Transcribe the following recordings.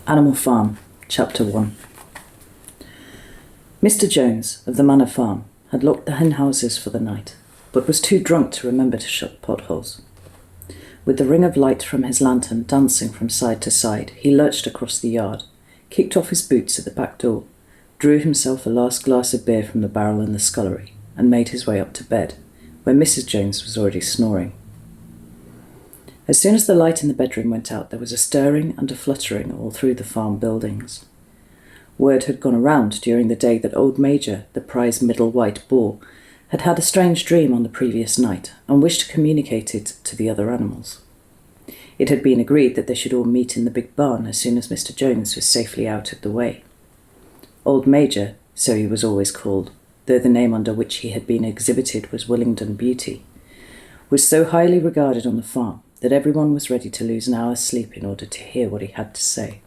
Animal Farm, Chapter 1. Mr. Jones, of the Manor Farm, had locked the hen houses for the night, but was too drunk to remember to shut potholes. With the ring of light from his lantern dancing from side to side, he lurched across the yard, kicked off his boots at the back door, drew himself a last glass of beer from the barrel in the scullery, and made his way up to bed, where Mrs. Jones was already snoring. As soon as the light in the bedroom went out, there was a stirring and a fluttering all through the farm buildings. Word had gone around during the day that old Major, the prize middle white boar, had had a strange dream on the previous night and wished to communicate it to the other animals. It had been agreed that they should all meet in the big barn as soon as Mr. Jones was safely out of the way. Old Major, so he was always called, though the name under which he had been exhibited was Willingdon Beauty, was so highly regarded on the farm that everyone was ready to lose an hour's sleep in order to hear what he had to say.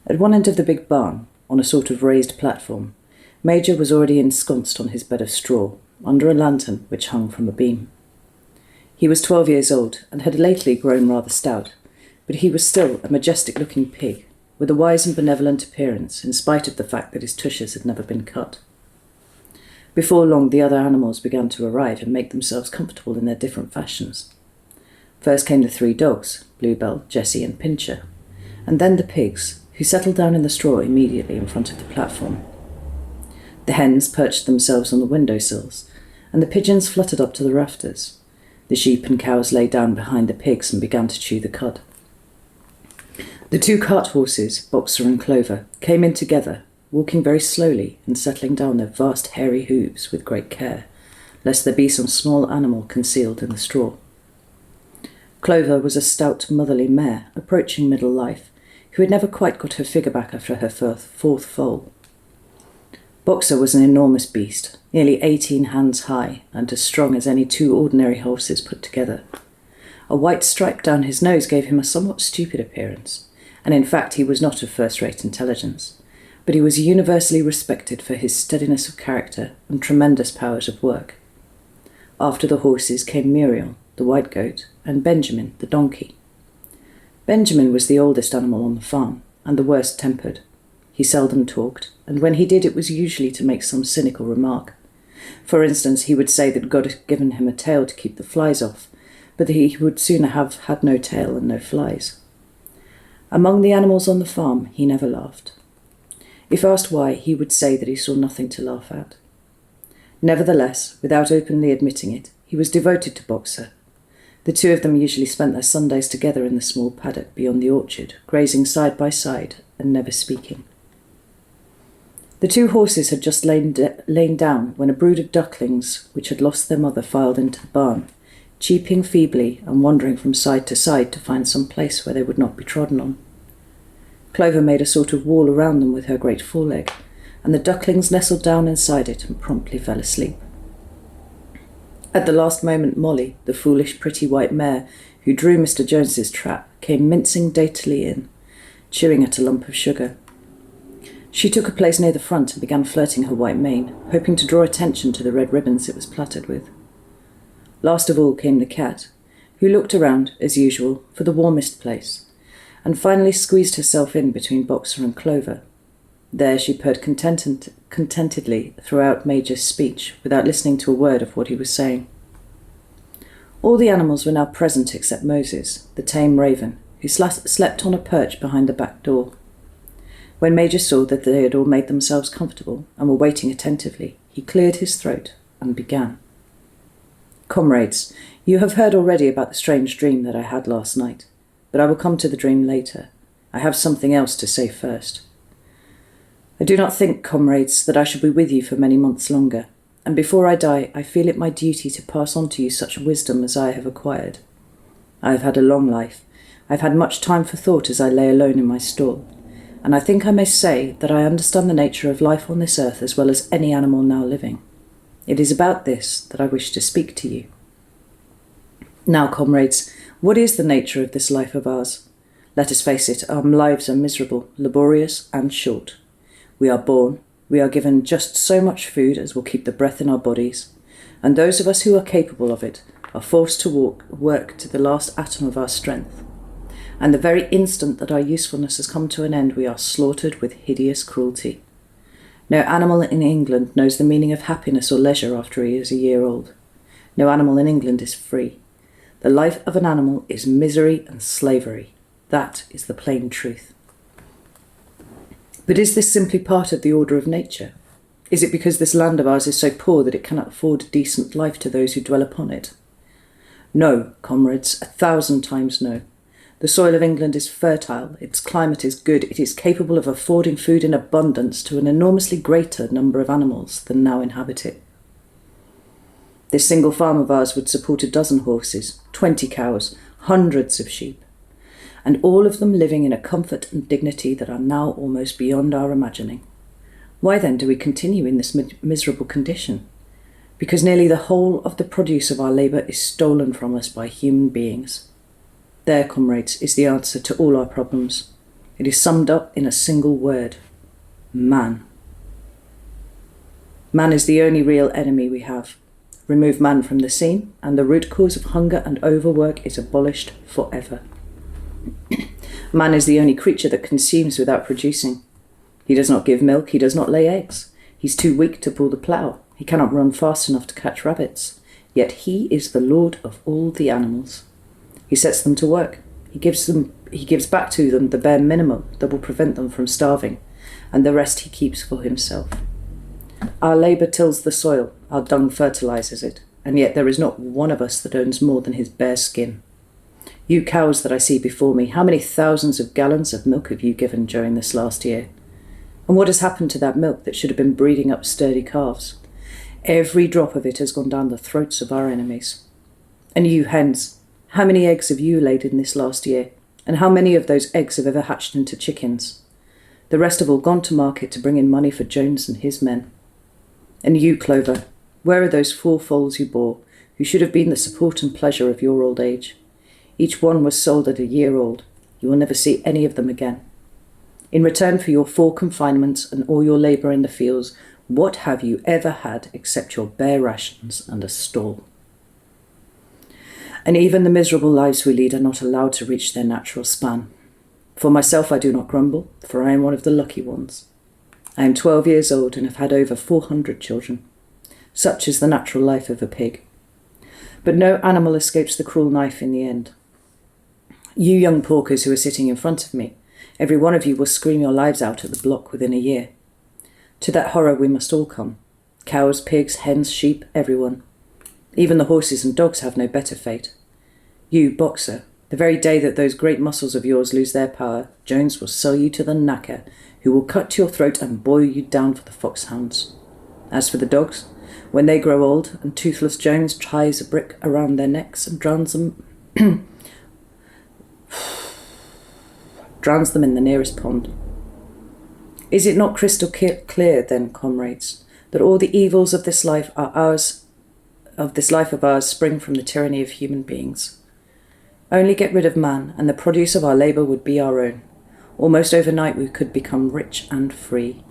At one end of the big barn, on a sort of raised platform, Major was already ensconced on his bed of straw, under a lantern which hung from a beam. He was 12 years old, and had lately grown rather stout, but he was still a majestic-looking pig, with a wise and benevolent appearance, in spite of the fact that his tushes had never been cut. Before long, the other animals began to arrive and make themselves comfortable in their different fashions. First came the 3 dogs, Bluebell, Jessie and Pincher, and then the pigs, who settled down in the straw immediately in front of the platform. The hens perched themselves on the windowsills, and the pigeons fluttered up to the rafters. The sheep and cows lay down behind the pigs and began to chew the cud. The 2 cart horses, Boxer and Clover, came in together, walking very slowly and settling down their vast hairy hooves with great care, lest there be some small animal concealed in the straw. Clover was a stout, motherly mare, approaching middle life, who had never quite got her figure back after her 4th foal. Boxer was an enormous beast, nearly 18 hands high, and as strong as any 2 ordinary horses put together. A white stripe down his nose gave him a somewhat stupid appearance, and in fact he was not of first-rate intelligence, but he was universally respected for his steadiness of character and tremendous powers of work. After the horses came Muriel, the white goat, and Benjamin, the donkey. Benjamin was the oldest animal on the farm, and the worst-tempered. He seldom talked, and when he did it was usually to make some cynical remark. For instance, he would say that God had given him a tail to keep the flies off, but that he would sooner have had no tail and no flies. Among the animals on the farm, he never laughed. If asked why, he would say that he saw nothing to laugh at. Nevertheless, without openly admitting it, he was devoted to Boxer. The 2 of them usually spent their Sundays together in the small paddock beyond the orchard, grazing side by side and never speaking. The 2 horses had just lain down when a brood of ducklings, which had lost their mother, filed into the barn, cheeping feebly and wandering from side to side to find some place where they would not be trodden on. Clover made a sort of wall around them with her great foreleg, and the ducklings nestled down inside it and promptly fell asleep. At the last moment, Molly, the foolish, pretty white mare who drew Mr. Jones's trap, came mincing daintily in, chewing at a lump of sugar. She took a place near the front and began flirting her white mane, hoping to draw attention to the red ribbons it was plaited with. Last of all came the cat, who looked around, as usual, for the warmest place, and finally squeezed herself in between Boxer and Clover. There she purred contentedly throughout Major's speech, without listening to a word of what he was saying. All the animals were now present except Moses, the tame raven, who slept on a perch behind the back door. When Major saw that they had all made themselves comfortable and were waiting attentively, he cleared his throat and began. "Comrades, you have heard already about the strange dream that I had last night, but I will come to the dream later. I have something else to say first. I do not think, comrades, that I shall be with you for many months longer, and before I die I feel it my duty to pass on to you such wisdom as I have acquired. I have had a long life. I have had much time for thought as I lay alone in my stall, and I think I may say that I understand the nature of life on this earth as well as any animal now living. It is about this that I wish to speak to you. Now, comrades, what is the nature of this life of ours? Let us face it, our lives are miserable, laborious, and short. We are born, we are given just so much food as will keep the breath in our bodies, and those of us who are capable of it are forced to work to the last atom of our strength. and the very instant that our usefulness has come to an end, we are slaughtered with hideous cruelty. No animal in England knows the meaning of happiness or leisure after he is a year old. No animal in England is free. The life of an animal is misery and slavery. That is the plain truth. But is this simply part of the order of nature? Is it because this land of ours is so poor that it cannot afford a decent life to those who dwell upon it? No, comrades, 1,000 times no. The soil of England is fertile, its climate is good, it is capable of affording food in abundance to an enormously greater number of animals than now inhabit it. This single farm of ours would support 12 horses, 20 cows, hundreds of sheep, and all of them living in a comfort and dignity that are now almost beyond our imagining. Why then do we continue in this miserable condition? Because nearly the whole of the produce of our labour is stolen from us by human beings. There, comrades, is the answer to all our problems. It is summed up in a single word: man. Man is the only real enemy we have. Remove man from the scene, and the root cause of hunger and overwork is abolished forever. Man is the only creature that consumes without producing. He does not give milk, he does not lay eggs. He's too weak to pull the plough. He cannot run fast enough to catch rabbits. Yet he is the lord of all the animals. He sets them to work. He gives back to them the bare minimum that will prevent them from starving, and the rest he keeps for himself. Our labour tills the soil, our dung fertilises it, and yet there is not one of us that earns more than his bare skin. You cows that I see before me, how many thousands of gallons of milk have you given during this last year? And what has happened to that milk that should have been breeding up sturdy calves? Every drop of it has gone down the throats of our enemies. And you hens, how many eggs have you laid in this last year? And how many of those eggs have ever hatched into chickens? The rest have all gone to market to bring in money for Jones and his men. And you, Clover, where are those 4 foals you bore, who should have been the support and pleasure of your old age? Each one was sold at a year old. You will never see any of them again. In return for your 4 confinements and all your labour in the fields, what have you ever had except your bare rations and a stall? And even the miserable lives we lead are not allowed to reach their natural span. For myself, I do not grumble, for I am one of the lucky ones. I am 12 years old and have had over 400 children. Such is the natural life of a pig. But no animal escapes the cruel knife in the end. You young porkers who are sitting in front of me, every one of you will scream your lives out at the block within a year. To that horror we must all come. Cows, pigs, hens, sheep, everyone. Even the horses and dogs have no better fate. You, boxer, the very day that those great muscles of yours lose their power, Jones will sell you to the knacker, who will cut your throat and boil you down for the foxhounds. As for the dogs, when they grow old and toothless Jones ties a brick around their necks and drowns them in the nearest pond. Is it not crystal clear, then, comrades, that all the evils of this life of ours spring from the tyranny of human beings? Only get rid of man, and the produce of our labour would be our own. Almost overnight we could become rich and free.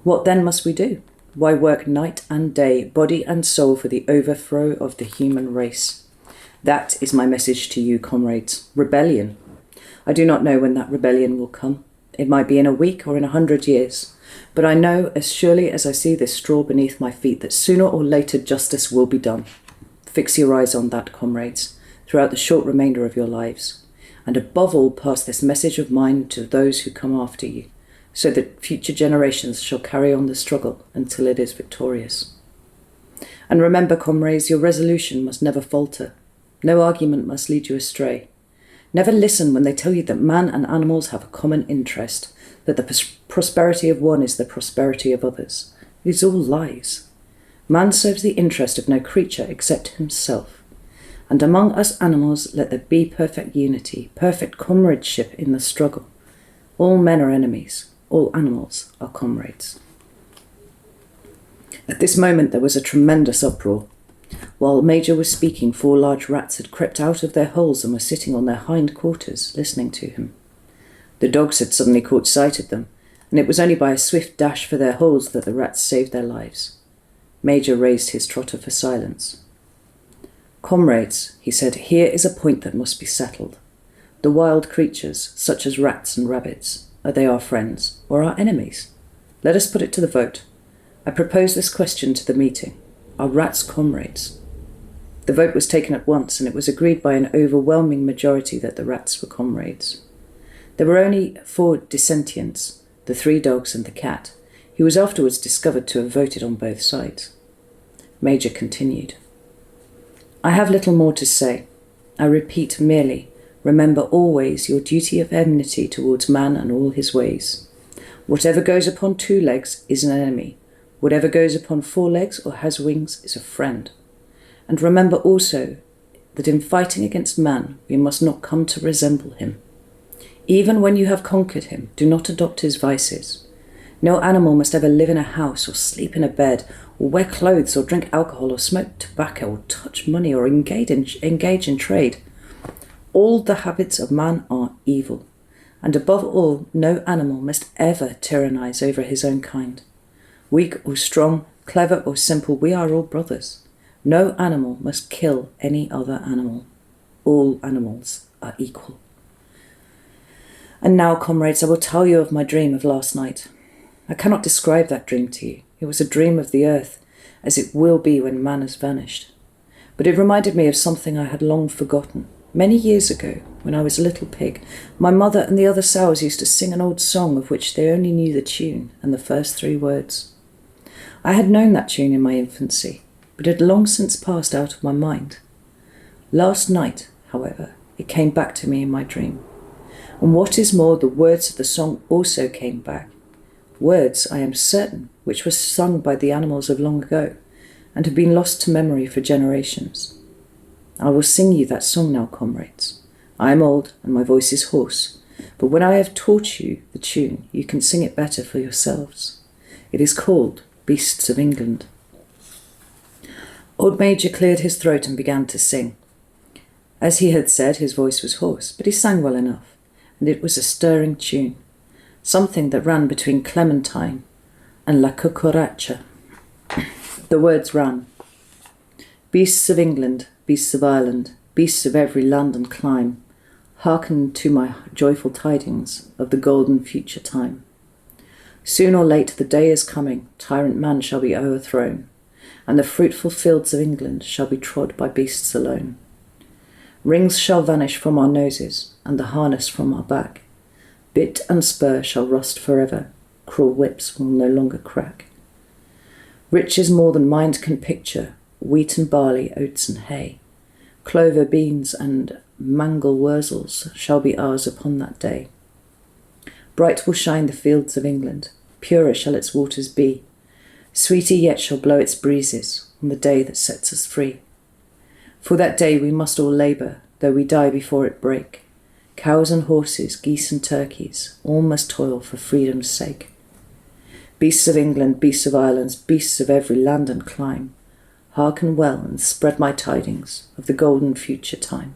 What then must we do? Why work night and day, body and soul, for the overthrow of the human race? That is my message to you, comrades. Rebellion. I do not know when that rebellion will come. It might be in a week or in 100 years. But I know, as surely as I see this straw beneath my feet, that sooner or later justice will be done. Fix your eyes on that, comrades, throughout the short remainder of your lives. And above all, pass this message of mine to those who come after you, so that future generations shall carry on the struggle until it is victorious. And remember, comrades, your resolution must never falter. No argument must lead you astray. Never listen when they tell you that man and animals have a common interest, that the prosperity of one is the prosperity of others. It is all lies. Man serves the interest of no creature except himself. And among us animals let there be perfect unity, perfect comradeship in the struggle. All men are enemies, all animals are comrades. At this moment there was a tremendous uproar. While Major was speaking, 4 large rats had crept out of their holes and were sitting on their hind quarters, listening to him. The dogs had suddenly caught sight of them, and it was only by a swift dash for their holes that the rats saved their lives. Major raised his trotter for silence. "Comrades," he said, "here is a point that must be settled. The wild creatures, such as rats and rabbits, are they our friends or our enemies? Let us put it to the vote. I propose this question to the meeting. Are rats comrades? The vote was taken at once, and it was agreed by an overwhelming majority that the rats were comrades. There were only 4 dissentients, the 3 dogs and the cat, who was afterwards discovered to have voted on both sides. Major continued. I have little more to say. I repeat merely, remember always your duty of enmity towards man and all his ways. Whatever goes upon 2 legs is an enemy. Whatever goes upon 4 legs or has wings is a friend. And remember also that in fighting against man, we must not come to resemble him. Even when you have conquered him, do not adopt his vices. No animal must ever live in a house or sleep in a bed or wear clothes or drink alcohol or smoke tobacco or touch money or engage in trade. All the habits of man are evil. And above all, no animal must ever tyrannize over his own kind. Weak or strong, clever or simple, we are all brothers. No animal must kill any other animal. All animals are equal. And now, comrades, I will tell you of my dream of last night. I cannot describe that dream to you. It was a dream of the earth, as it will be when man has vanished. But it reminded me of something I had long forgotten. Many years ago, when I was a little pig, my mother and the other sows used to sing an old song of which they only knew the tune and the first 3 words. I had known that tune in my infancy, but it had long since passed out of my mind. Last night, however, it came back to me in my dream. And what is more, the words of the song also came back. Words, I am certain, which were sung by the animals of long ago, and have been lost to memory for generations. I will sing you that song now, comrades. I am old, and my voice is hoarse, but when I have taught you the tune, you can sing it better for yourselves. It is called Beasts of England. Old Major cleared his throat and began to sing. As he had said, his voice was hoarse, but he sang well enough, and it was a stirring tune, something that ran between Clementine and La Cucaracha. The words ran, Beasts of England, beasts of Ireland, beasts of every land and clime, hearken to my joyful tidings of the golden future time. Soon or late the day is coming, tyrant man shall be overthrown, and the fruitful fields of England shall be trod by beasts alone. Rings shall vanish from our noses, and the harness from our back. Bit and spur shall rust forever, cruel whips will no longer crack. Riches more than mind can picture, wheat and barley, oats and hay, clover, beans and mangel wurzels shall be ours upon that day. Bright will shine the fields of England, purer shall its waters be, sweeter yet shall blow its breezes on the day that sets us free. For that day we must all labour, though we die before it break. Cows and horses, geese and turkeys, all must toil for freedom's sake. Beasts of England, beasts of Ireland, beasts of every land and clime, hearken well and spread my tidings of the golden future time.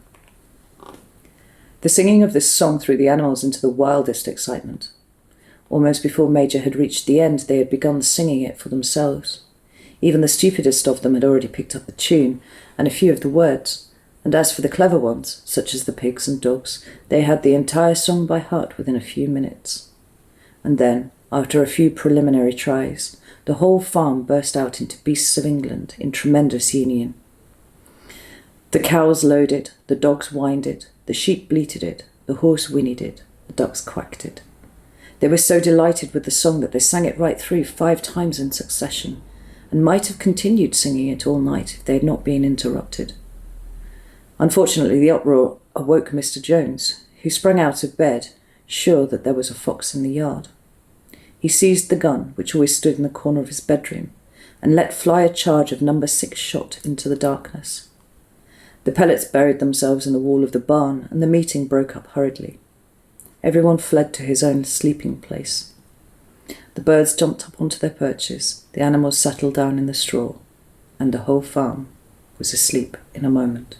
The singing of this song threw the animals into the wildest excitement. Almost before Major had reached the end, they had begun singing it for themselves. Even the stupidest of them had already picked up the tune and a few of the words, and as for the clever ones, such as the pigs and dogs, they had the entire song by heart within a few minutes. And then, after a few preliminary tries, the whole farm burst out into Beasts of England in tremendous union. The cows lowed it, the dogs whined it, the sheep bleated it, the horse whinnied it, the ducks quacked it. They were so delighted with the song that they sang it right through 5 times in succession, and might have continued singing it all night if they had not been interrupted. Unfortunately, the uproar awoke Mr. Jones, who sprang out of bed, sure that there was a fox in the yard. He seized the gun, which always stood in the corner of his bedroom, and let fly a charge of number 6 shot into the darkness. The pellets buried themselves in the wall of the barn, and the meeting broke up hurriedly. Everyone fled to his own sleeping place. The birds jumped up onto their perches, the animals settled down in the straw, and the whole farm was asleep in a moment.